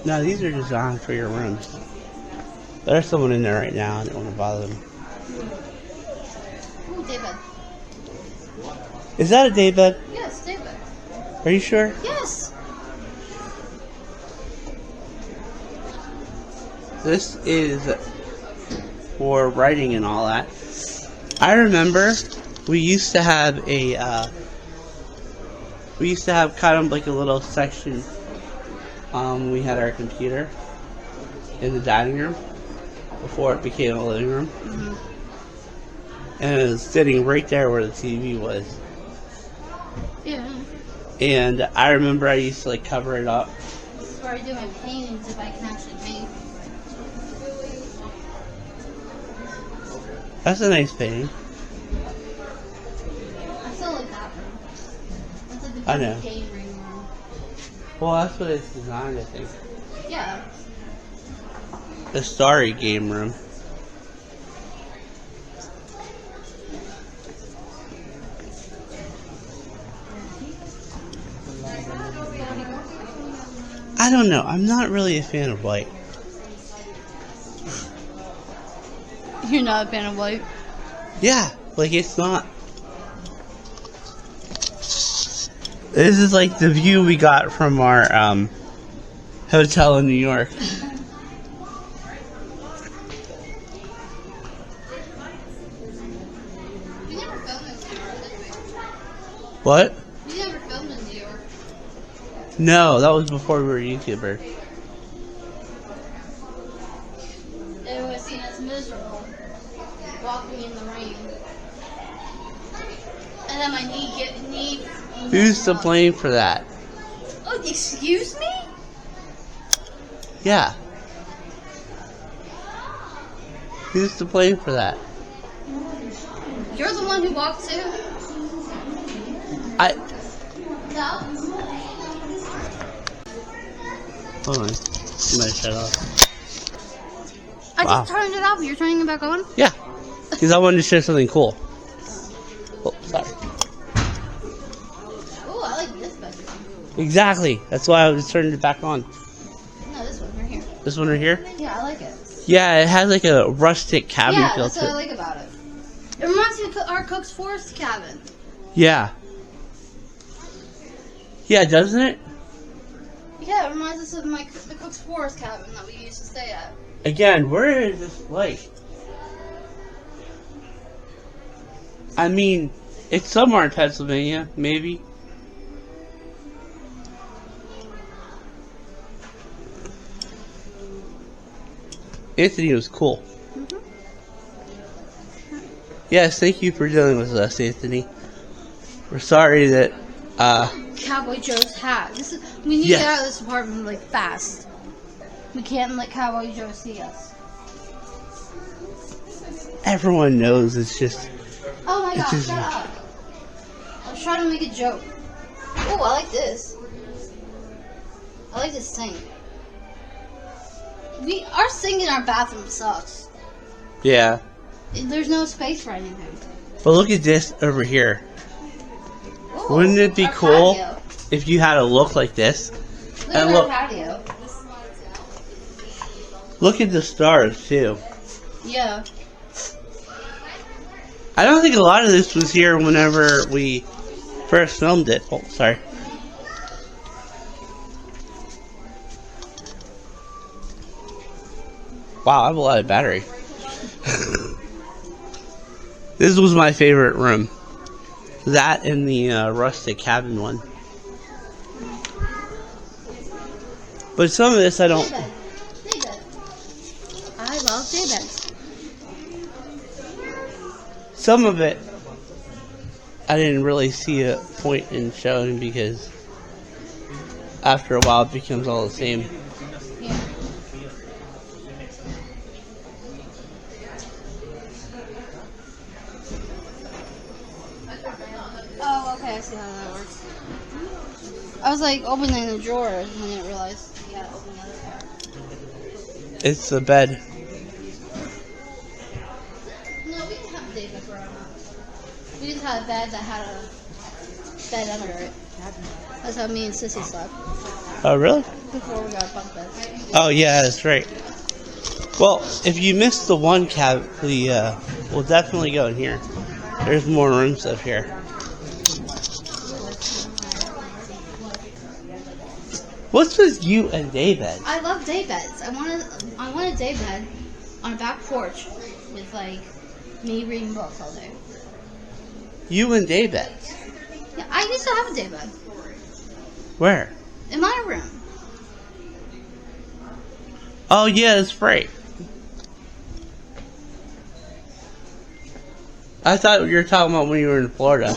No, these are designed for your rooms. There's someone in there right now. I don't want to bother them. Ooh, daybed. Is that a daybed? Yes, daybed. Are you sure? Yes. This is for writing and all that. I remember we used to have kind of like a little section. We had our computer in the dining room before it became a living room. Mm-hmm. And it was sitting right there where the TV was. Yeah. And I remember I used to like cover it up. This is where I do my paintings if I can actually paint. That's a nice painting. I still like that room. That's like the I know. painting room. Well, that's what it's designed, I think. Yeah. The Starry game room. I don't know. I'm not really a fan of white. You're not a fan of white? Yeah, like it's not. This is like the view we got from our hotel in New York. We never filmed in New York, did we? What? We never filmed in New York. No, that was before we were YouTubers. It was seen as miserable. Walking in the rain. And then my knee. Who's to blame for that? Oh, excuse me? Yeah. Who's to blame for that? You're the one who walked too. No. Hold on. You might shut off. I Wow. just turned it off. You're turning it back on? Yeah. Because I wanted to show something cool. Oh, sorry. Oh, I like this better. Exactly. That's why I was turning it back on. No, this one right here. This one right here? Yeah, I like it. Yeah, it has like a rustic cabin Yeah, feel that's to what I it. like about it. It reminds me of our Cook's Forest cabin. Yeah. Yeah, doesn't it? Yeah, it reminds us of the Cook's Forest cabin that we used to stay at. Again, where is this lake? I mean, it's somewhere in Pennsylvania, maybe. Anthony was cool. Mm-hmm. Yes, thank you for dealing with us, Anthony. We're sorry that, Cowboy Joe's hat. We need to get out of this apartment like fast. We can't let Cowboy Joe see us. everyone knows it's just... Oh my It's god, just- shut up. I was trying to make a joke. Oh, I like this. I like this sink. Our sink in our bathroom sucks. Yeah. There's no space for anything. But look at this over here. Ooh, Wouldn't it be our cool patio. if you had a look like this? Look And at look, our patio. look at the stars too. Yeah. I don't think a lot of this was here whenever we first filmed it. Oh, sorry. Wow, I have a lot of battery. This was my favorite room. That and the rustic cabin one. But some of this I don't... Daybed. Daybed. I love daybeds. Some of it I didn't really see a point in showing because after a while it becomes all the same. Yeah. Oh, okay, I see how that works. I was like opening the drawer and I didn't realize you had to open the other part. It's the bed. No, we didn't have a daybed growing up. We just had a bed that had a bed under it. That's how me and Sissy slept Oh, really? before we got bunk beds. Oh yeah, that's right. Well, if you missed the one cavity, we'll definitely go in here. There's more rooms up here. What's with you and daybeds? I love day beds. I want a day bed on a back porch with like me reading books all day. You and daybeds? Yeah, I used to have a day bed Where? in my room. Oh yeah, that's right. I thought you were talking about when you were in Florida.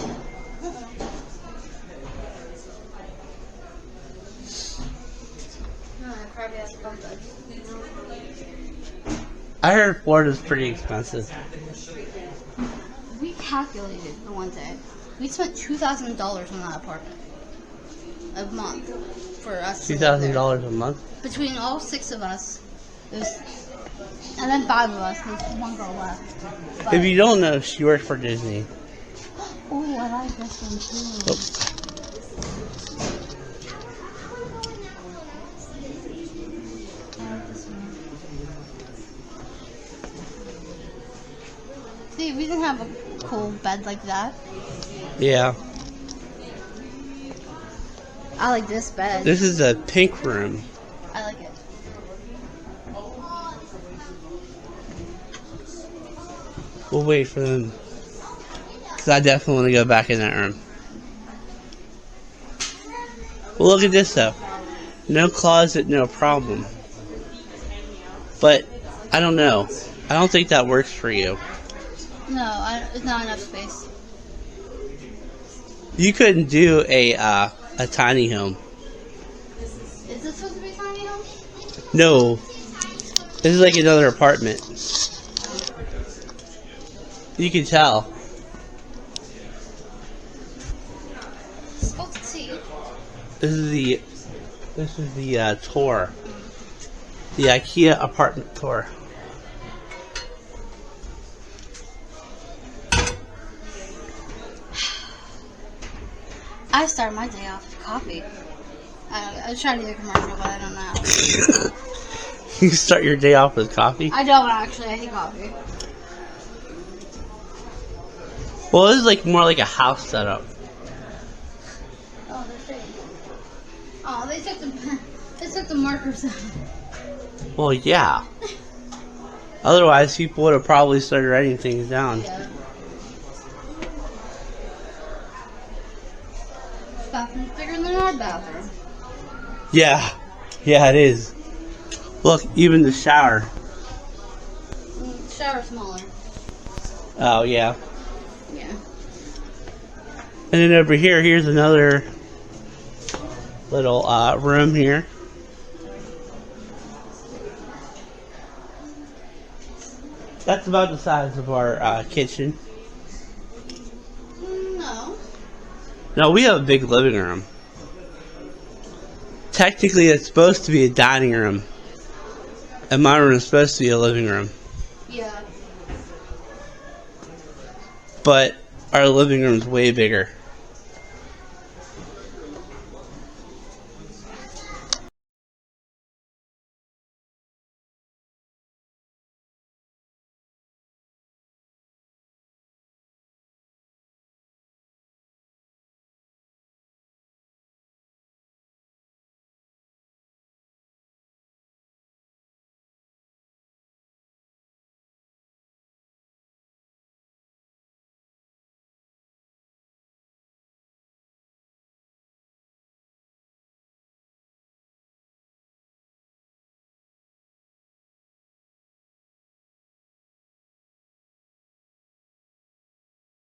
No, I probably have to bump that. I heard Florida's pretty expensive. We calculated the one day. We spent $2,000 on that apartment a month for us. $2,000 a month? Between all 6 of us, it was, and then 5 of us. There's one girl left. But, If you don't know, she worked for Disney. oh, I like this one too. Oh. I like this one. See, we didn't have a cool bed like that. Yeah. I like this bed. This is a pink room. I like it. We'll wait for them. Because I definitely want to go back in that room. Well, look at this though. No closet, no problem. But, I don't know. I don't think that works for you. No, it's not enough space. You couldn't do a tiny home. Is this supposed to be a tiny home? No. This is like another apartment. You can tell. Supposed to see. This is the tour. The Ikea apartment tour. I start my day off with coffee. I was trying to do a commercial, but I don't know how. You start your day off with coffee? I don't actually. I hate coffee. Well, this is like more like a house setup. Oh, they're saying. Oh, they took the markers out. Well, yeah. Otherwise, people would have probably started writing things down. Yeah. Bathroom's bigger than our bathroom. Yeah. Yeah, it is. Look, even the shower. Shower smaller. Oh, yeah. Yeah. And then over here, here's another little room here. That's about the size of our kitchen. No. No, we have a big living room. Technically, it's supposed to be a dining room. And my room is supposed to be a living room. Yeah. But our living room is way bigger.